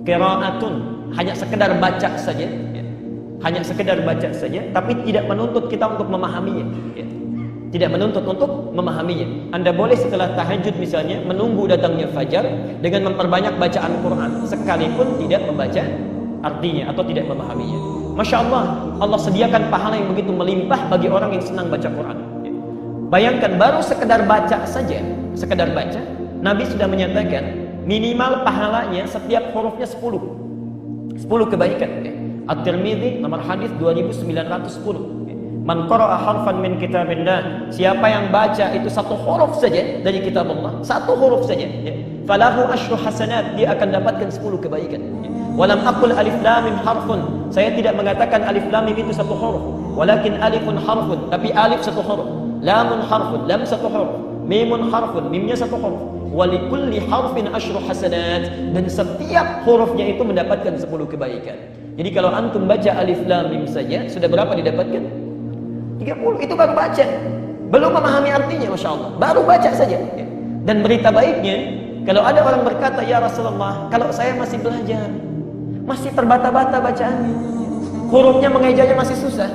qiraatun, hanya sekedar baca saja, ya. Hanya sekedar baca saja, tapi tidak menuntut kita untuk memahaminya, ya. Tidak menuntut untuk memahaminya. Anda boleh setelah tahajud misalnya menunggu datangnya fajar dengan memperbanyak bacaan Quran, sekalipun tidak membaca artinya atau tidak memahaminya. Masya Allah, Allah sediakan pahala yang begitu melimpah bagi orang yang senang baca Quran. Bayangkan baru sekedar baca saja, sekedar baca, Nabi sudah menyatakan minimal pahalanya setiap hurufnya 10 kebaikan. At-Tirmidzi nomor hadis 2910. Man qara'a harfan min kitabillah, siapa yang baca itu satu huruf saja dari kitab Allah, satu huruf saja, falahu asyru hasanat, dia akan dapatkan 10 kebaikan. Walam aqul alif lam mim harfun, saya tidak mengatakan alif lam mim itu satu huruf, walakin alifun harfun, tapi alif satu huruf, lamun harfun, lam satu huruf, mimun harfun, mimnya satu huruf, walikulli harfin asyru hasanat, dan setiap hurufnya itu mendapatkan 10 kebaikan. Jadi kalau antum baca alif lam mim saja, sudah berapa didapatkan? 30, itu baru baca, belum memahami artinya. Masya Allah, baru baca saja. Dan berita baiknya, kalau ada orang berkata, ya Rasulullah, kalau saya masih belajar, masih terbata-bata bacaannya, hurufnya mengejanya masih susah,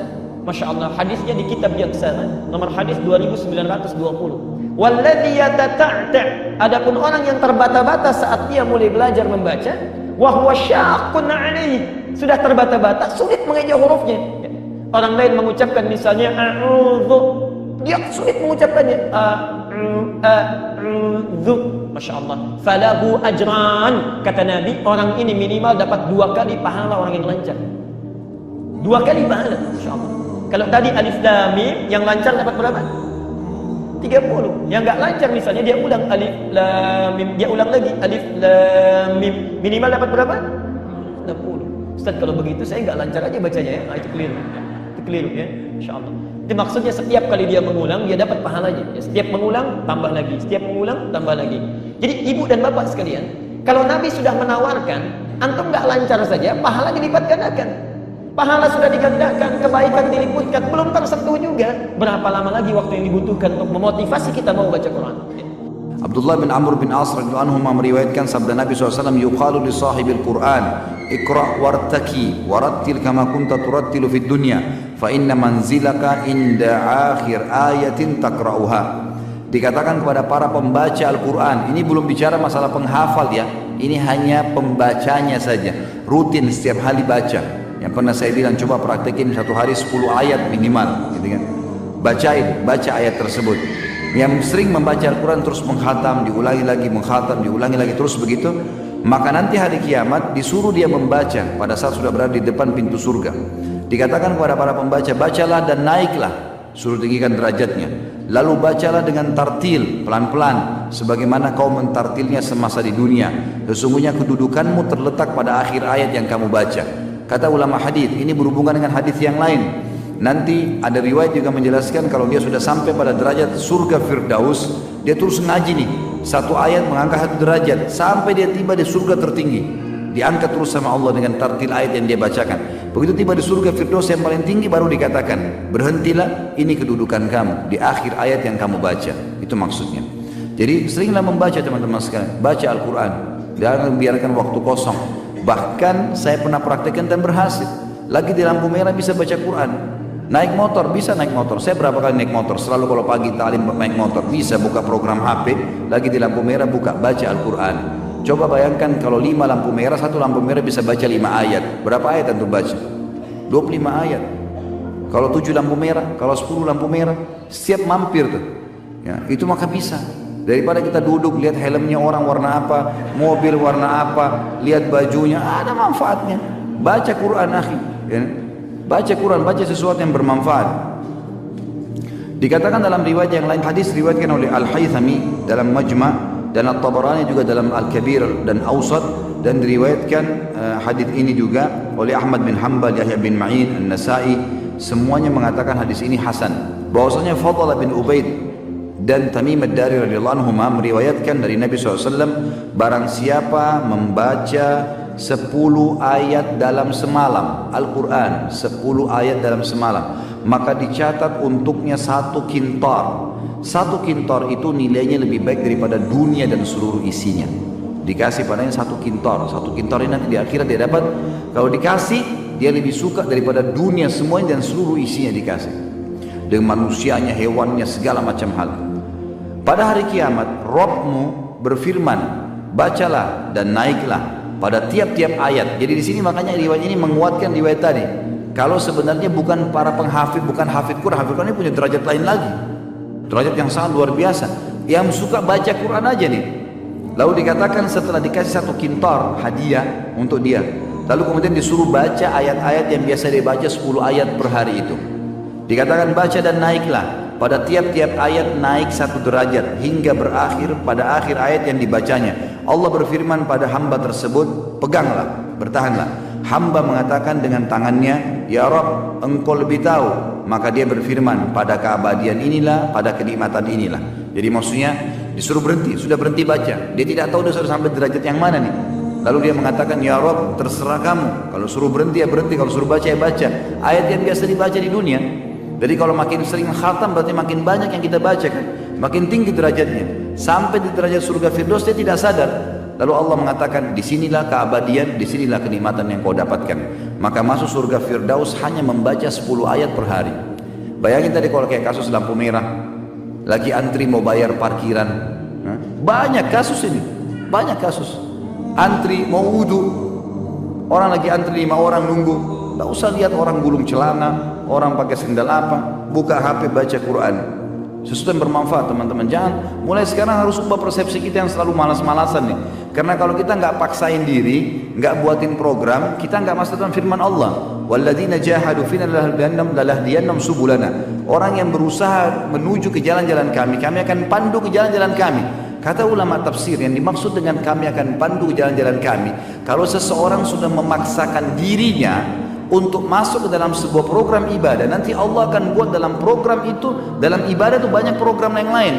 Masya Allah, hadisnya di kitab yang sama, nomor hadis 2920. Walladhi yatata'ta', adapun orang yang terbata-bata saat dia mulai belajar membaca, wa huwa syaqqun 'alaihi, sudah terbata-bata, sulit mengeja hurufnya. Orang lain mengucapkan misalnya a'udzu, dia sulit mengucapkannya a'udzu. Masya Allah, falahu ajran, kata Nabi, orang ini minimal dapat 2 kali pahala orang yang lancar. 2 kali pahala, Masya Allah. Kalau tadi alif lam mim, yang lancar dapat berapa? 30. Yang nggak lancar misalnya dia ulang alif lam mim, dia ulang lagi alif lam mim, minimal dapat berapa? 60. Ustaz, kalau begitu saya nggak lancar aja bacanya, ya. Itu keliru, ya. Insya Allah. Itu maksudnya setiap kali dia mengulang dia dapat pahalanya. Ya, setiap mengulang tambah lagi, setiap mengulang tambah lagi. Jadi ibu dan bapak sekalian, kalau Nabi sudah menawarkan, antum nggak lancar saja, pahala dilipat gandakan. Pahala sudah digandakan, kebaikan diliputkan, belum tersentuh juga. Berapa lama lagi waktu yang dibutuhkan untuk memotivasi kita mau baca Quran? Ya. Abdullah bin Amr bin As radhiyallahu anhu meriwayatkan sabda Nabi SAW, yuqalu li sahibil Quran, iqra' wartaki warattil kama kunta turattilu fid dunya, fa inna manzilaka inda akhir ayatin taqra'uha. Dikatakan kepada para pembaca Al-Quran, ini belum bicara masalah penghafal ya, ini hanya pembacanya saja, rutin setiap hari baca. Yang pernah saya bilang, coba praktekin satu hari 10 ayat minimal, gitu kan? Baca ayat tersebut. Yang sering membaca Al-Quran terus menghatam, diulangi lagi, menghatam, diulangi lagi, terus begitu, maka nanti hari kiamat disuruh dia membaca pada saat sudah berada di depan pintu surga. Dikatakan kepada para pembaca, bacalah dan naiklah, suruh tinggikan derajatnya. Lalu bacalah dengan tartil, pelan-pelan, sebagaimana kau mentartilnya semasa di dunia. Sesungguhnya kedudukanmu terletak pada akhir ayat yang kamu baca. Kata ulama hadis, ini berhubungan dengan hadis yang lain. Nanti ada riwayat juga menjelaskan kalau dia sudah sampai pada derajat surga Firdaus, dia terus ngaji nih, satu ayat mengangkat 1 derajat sampai dia tiba di surga tertinggi, diangkat terus sama Allah dengan tartil ayat yang dia bacakan. Begitu tiba di surga Firdaus yang paling tinggi, baru dikatakan, berhentilah, ini kedudukan kamu di akhir ayat yang kamu baca. Itu maksudnya. Jadi seringlah membaca teman-teman sekalian, baca Al-Quran, jangan biarkan waktu kosong. Bahkan saya pernah praktekkan dan berhasil. Lagi di lampu merah bisa baca Quran. Naik motor, bisa naik motor. Saya berapa kali naik motor, selalu kalau pagi talim naik motor, bisa buka program HP, lagi di lampu merah buka, baca Al-Quran. Coba bayangkan kalau 5 lampu merah, 1 lampu merah bisa baca 5 ayat. Berapa ayat antum baca? 25 ayat. Kalau 7 lampu merah, kalau 10 lampu merah, setiap mampir tuh. Ya, itu maka bisa. Daripada kita duduk lihat helmnya orang warna apa, mobil warna apa, lihat bajunya, ada manfaatnya. Baca Quran akhi, ya. Baca Quran, baca sesuatu yang bermanfaat. Dikatakan dalam riwayat yang lain, hadis riwayatkan oleh Al-Haythami dalam Majma' dan At-Tabarani juga dalam Al-Kabir dan Awsat, dan diriwayatkan hadis ini juga oleh Ahmad bin Hanbal, Yahya bin Ma'in, An-Nasai, semuanya mengatakan hadis ini hasan. Bahwasanya Fadl bin Ubaid dan Tamim ad-Dari radhiyallahu anhuma meriwayatkan dari Nabi SAW, barang siapa membaca 10 ayat dalam semalam, Al-Quran 10 ayat dalam semalam, maka dicatat untuknya 1 kintar. 1 kintar itu nilainya lebih baik daripada dunia dan seluruh isinya. dikasih padanya 1 kintor. 1 kintor ini nanti di akhirat dia dapat, kalau dikasih dia lebih suka daripada dunia semuanya dan seluruh isinya dikasih, dengan manusianya, hewannya, segala macam hal. Pada hari kiamat Rabbmu berfirman, bacalah dan naiklah pada tiap-tiap ayat. Jadi di sini makanya riwayat ini menguatkan riwayat tadi. Kalau sebenarnya bukan para penghafid, bukan hafid Quran ini punya derajat lain lagi, derajat yang sangat luar biasa, yang suka baca Quran aja nih. Lalu dikatakan setelah dikasih 1 kintor hadiah untuk dia, lalu kemudian disuruh baca ayat-ayat yang biasa dia baca 10 ayat per hari itu. Dikatakan baca dan naiklah, pada tiap-tiap ayat naik 1 derajat hingga berakhir pada akhir ayat yang dibacanya. Allah berfirman pada hamba tersebut, peganglah, bertahanlah. Hamba mengatakan dengan tangannya, ya Rabb, engkau lebih tahu. Maka dia berfirman, pada keabadian inilah, pada kenikmatan inilah. Jadi maksudnya disuruh berhenti, sudah berhenti baca. Dia tidak tahu dia sudah sampai derajat yang mana nih. Lalu dia mengatakan, ya Rabb, terserah kamu. Kalau suruh berhenti ya berhenti, kalau suruh baca ya baca. Ayat yang biasa dibaca di dunia. Jadi kalau makin sering khatam berarti makin banyak yang kita baca kan. Makin tinggi derajatnya. Sampai di derajat surga Firdaus dia tidak sadar. Lalu Allah mengatakan, disinilah keabadian, disinilah kenikmatan yang kau dapatkan. Maka masuk surga Firdaus hanya membaca 10 ayat per hari. Bayangin tadi kalau kayak kasus lampu merah, lagi antri mau bayar parkiran. Banyak kasus ini, banyak kasus. Antri mau wudhu, orang lagi antri 5 orang nunggu. Tak usah lihat orang gulung celana, orang pakai sendal apa, buka HP baca Quran. Sesuatu yang bermanfaat teman-teman. Jangan mulai sekarang harus ubah persepsi kita yang selalu malas-malasan nih. Karena kalau kita nggak paksain diri, nggak buatin program, kita nggak masuk dalam firman Allah. Walladzina jahadu fina lanahdiyannahum subulana. Orang yang berusaha menuju ke jalan-jalan kami, kami akan pandu ke jalan-jalan kami. Kata ulama tafsir, yang dimaksud dengan kami akan pandu ke jalan-jalan kami, kalau seseorang sudah memaksakan dirinya untuk masuk ke dalam sebuah program ibadah, nanti Allah akan buat dalam program itu, dalam ibadah itu banyak program yang lain.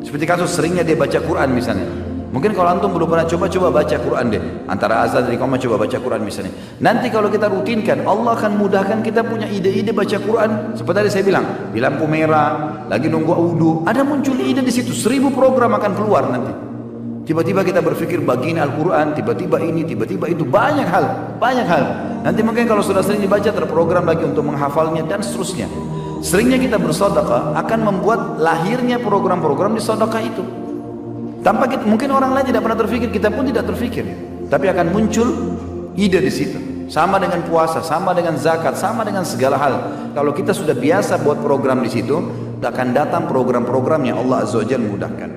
Seperti kasus seringnya dia baca Quran misalnya. Mungkin kalau antum belum pernah coba baca Quran deh. Antara azan dari kamu coba baca Quran misalnya. Nanti kalau kita rutinkan, Allah akan mudahkan kita punya ide-ide baca Quran. Seperti tadi saya bilang, di lampu merah, lagi nunggu wudu, ada muncul ide di situ. 1000 program akan keluar nanti. Tiba-tiba kita berpikir bagian Al-Quran, tiba-tiba ini, tiba-tiba itu, banyak hal. Nanti mungkin kalau sudah sering dibaca terprogram lagi untuk menghafalnya dan seterusnya. Seringnya kita bersedekah akan membuat lahirnya program-program di sedekah itu. Tanpa kita, mungkin orang lain tidak pernah terfikir, kita pun tidak terfikir. Tapi akan muncul ide di situ. Sama dengan puasa, sama dengan zakat, sama dengan segala hal. Kalau kita sudah biasa buat program di situ, akan datang program-program yang Allah Azza wa Jalla mudahkan.